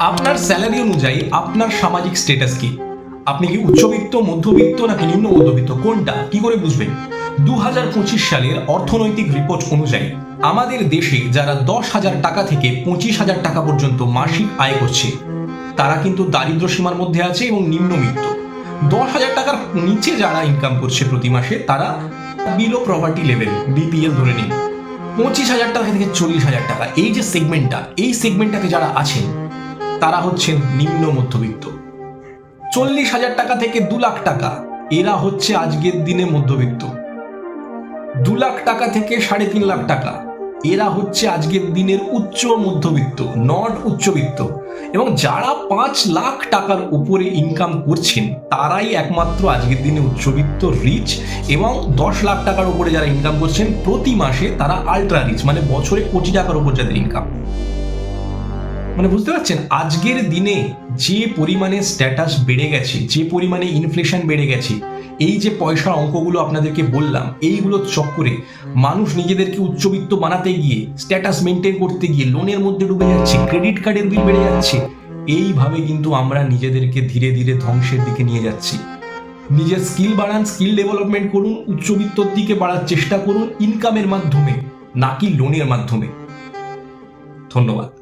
আপনার স্যালারি অনুযায়ী আপনার সামাজিক স্ট্যাটাস কি? আপনি কি উচ্চবিত্ত, মধ্যবিত্ত নাকি নিম্ন মধ্যবিত্ত, কোনটা কি করে বুঝবেন? 2025 সালের অর্থনৈতিক রিপোর্ট অনুযায়ী আমাদের দেশে যারা 10,000 টাকা থেকে 25,000 টাকা পর্যন্ত মাসিক আয় করছে তারা কিন্তু দারিদ্র সীমার মধ্যে আছে এবং নিম্নবিত্ত। 10,000 টাকার নিচে যারা ইনকাম করছে প্রতি মাসে তারা বিলো প্রভার্টি লেভেল, বিপিএল ধরে নিন। 25,000 টাকা থেকে 40,000 টাকা, এই যে সেগমেন্টটা, এই সেগমেন্টটাতে যারা আছেন তারা হচ্ছেন নিম্ন মধ্যবিত্ত। 40,000 টাকা থেকে 2 লাখ টাকা, এরা হচ্ছে আজকের দিনে মধ্যবিত্ত। 2 লাখ টাকা থেকে 3.5 লাখ টাকা, এরা হচ্ছে আজকের দিনের উচ্চ মধ্যবিত্ত, নট উচ্চবিত্ত। এবং যারা 5 লাখ টাকার উপরে ইনকাম করছেন তারাই একমাত্র আজকের দিনে উচ্চবিত্ত, রিচ। এবং 10 লাখ টাকার উপরে যারা ইনকাম করছেন প্রতি মাসে তারা আল্ট্রা রিচ, মানে বছরে 1 কোটি টাকার উপর যাদের ইনকাম। মানে বুঝতে পারছেন, আজকের দিনে যে পরিমাণে স্ট্যাটাস বেড়ে গেছে, যে পরিমাণে ইনফ্লেশন বেড়ে গেছে, এই যে পয়সার অঙ্কগুলো আপনাদেরকে বললাম, এইগুলোর চক্করে মানুষ নিজেদেরকে উচ্চবিত্ত বানাতে গিয়ে, স্ট্যাটাস মেনটেন করতে গিয়ে লোনের মধ্যে ডুবে যাচ্ছে, ক্রেডিট কার্ডের বিল বেড়ে যাচ্ছে। এইভাবে কিন্তু আমরা নিজেদেরকে ধীরে ধীরে ধ্বংসের দিকে নিয়ে যাচ্ছি। নিজের স্কিল বাড়ান, স্কিল ডেভেলপমেন্ট করুন, উচ্চবিত্তর দিকে বাড়ার চেষ্টা করুন ইনকামের মাধ্যমে, নাকি লোনের মাধ্যমে। ধন্যবাদ।